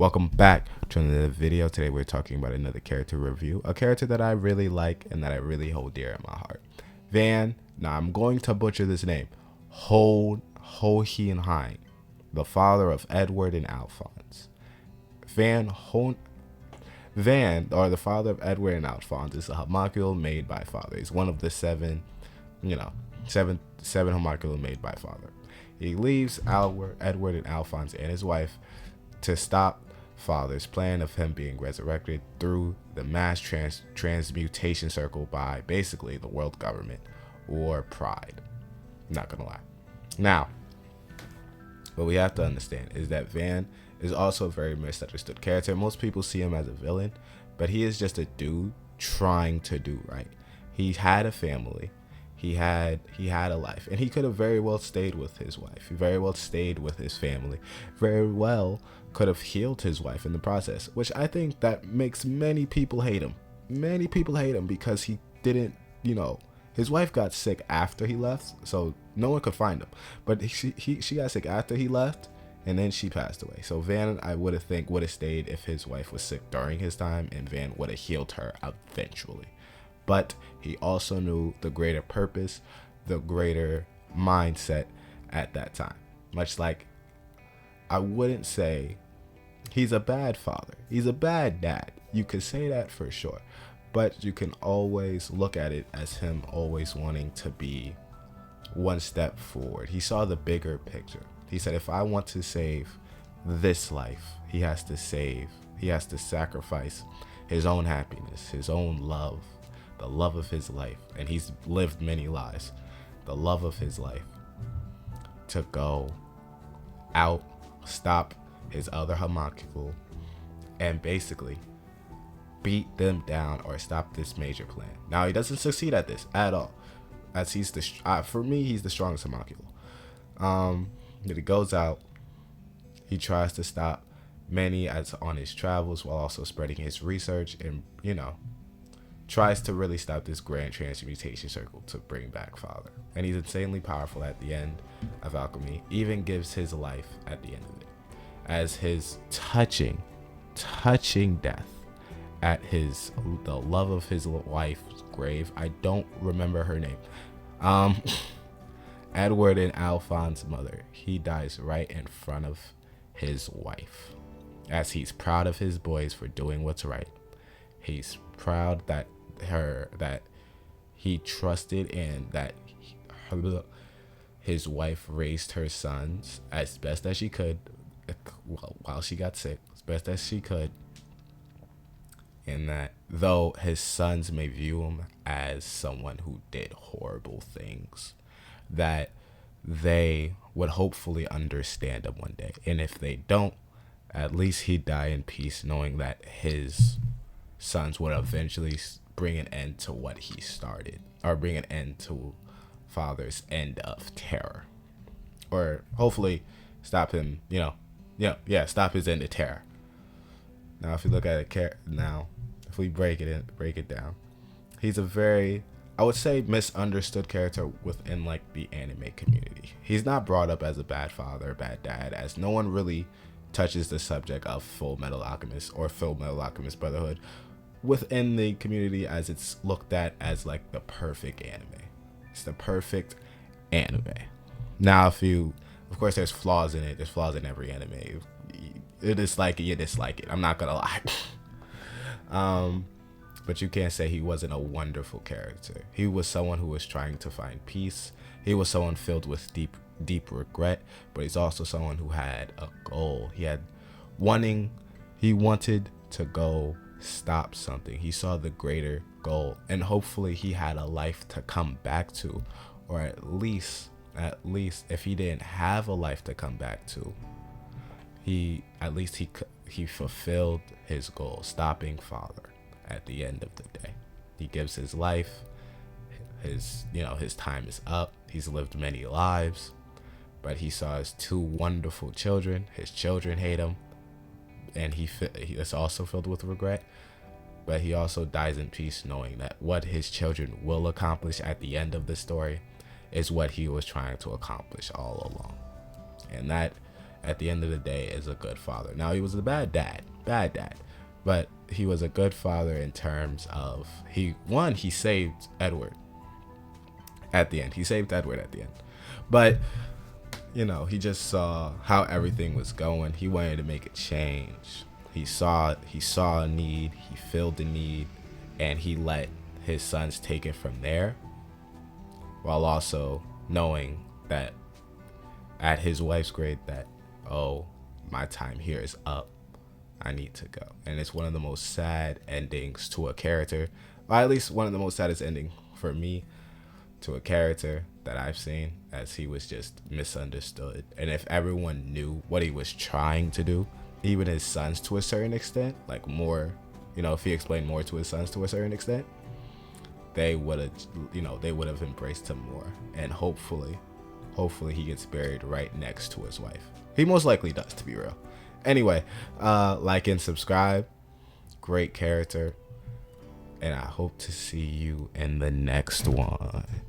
Welcome back to another video. Today we're talking about another character review, a character that I really like and that I really hold dear in my heart. Now I'm going to butcher this name, Hohenheim, the father of Edward and Alphonse. The father of Edward and Alphonse, is a homunculus made by father. He's one of the seven homunculus made by father. He leaves Edward and Alphonse and his wife to stop father's plan of him being resurrected through the mass transmutation circle by basically the world government or pride. Not gonna lie. Now, what we have to understand is that Van is also a very misunderstood character. Most people see him as a villain, but he is just a dude trying to do right. He had a family. He had a life, and he could have very well stayed with his wife. He very well stayed with his family. Very well could have healed his wife in the process, which I think that makes many people hate him. Many people hate him because he didn't, his wife got sick after he left, so no one could find him. But she got sick after he left, and then she passed away. So Van, I would have stayed if his wife was sick during his time, and Van would have healed her eventually. But he also knew the greater purpose, the greater mindset at that time. Much like, I wouldn't say he's a bad father. He's a bad dad. You could say that for sure. But you can always look at it as him always wanting to be one step forward. He saw the bigger picture. He said, if I want to save this life, he has to sacrifice his own happiness, his own love, the love of his life, and he's lived many lives, the love of his life, to go out, stop his other homunculus, and basically beat them down or stop this major plan. Now, he doesn't succeed at this at all, as he's for me, he's the strongest homunculus. But he goes out, he tries to stop many as on his travels while also spreading his research and, tries to really stop this grand transmutation circle to bring back father. And he's insanely powerful at the end of alchemy, even gives his life at the end of it as his touching death at the love of his wife's grave. I don't remember her name. Edward and Alphonse's mother. He dies right in front of his wife as he's proud of his boys for doing what's right. He's proud that he trusted and that his wife raised her sons as best as she could while she got sick, as best as she could, and that though his sons may view him as someone who did horrible things, that they would hopefully understand him one day. And if they don't, at least he'd die in peace knowing that his sons would eventually bring an end to what he started, or bring an end to father's end of terror, or hopefully stop him, stop his end of terror. Now, if you look at it if we break it down, he's a very, I would say, misunderstood character within like the anime community. He's not brought up as a bad father, bad dad, as no one really touches the subject of Full Metal Alchemist or Full Metal Alchemist Brotherhood within the community, as it's looked at as like the perfect anime. It's the perfect anime. Now, of course, there's flaws in it. There's flaws in every anime. You dislike it. I'm not gonna lie. But you can't say he wasn't a wonderful character. He was someone who was trying to find peace. He was someone filled with deep regret, but he's also someone who had a goal. He wanted to go stop something. He saw the greater goal, and hopefully he had a life to come back to, or at least if he didn't have a life to come back to, he fulfilled his goal, stopping father. At the end of the day, he gives his life. His time is up. He's lived many lives, but he saw his two wonderful children. His children hate him, and he is also filled with regret. But he also dies in peace, knowing that what his children will accomplish at the end of the story is what he was trying to accomplish all along. And that at the end of the day is a good father. Now, he was a bad dad, but he was a good father in terms of he saved Edward at the end. He saved Edward at the end. But, you know, he just saw how everything was going. He wanted to make a change. He saw a need, he filled the need, and he let his sons take it from there, while also knowing that at his wife's grave that, oh, my time here is up. I need to go. And it's one of the most sad endings to a character, or at least one of the most saddest ending for me to a character that I've seen, as he was just misunderstood. And if everyone knew what he was trying to do, even his sons to a certain extent, like more, you know, if he explained more to his sons to a certain extent, they would have embraced him more. And hopefully he gets buried right next to his wife. He most likely does, to be real. Anyway, like and subscribe. Great character. And I hope to see you in the next one.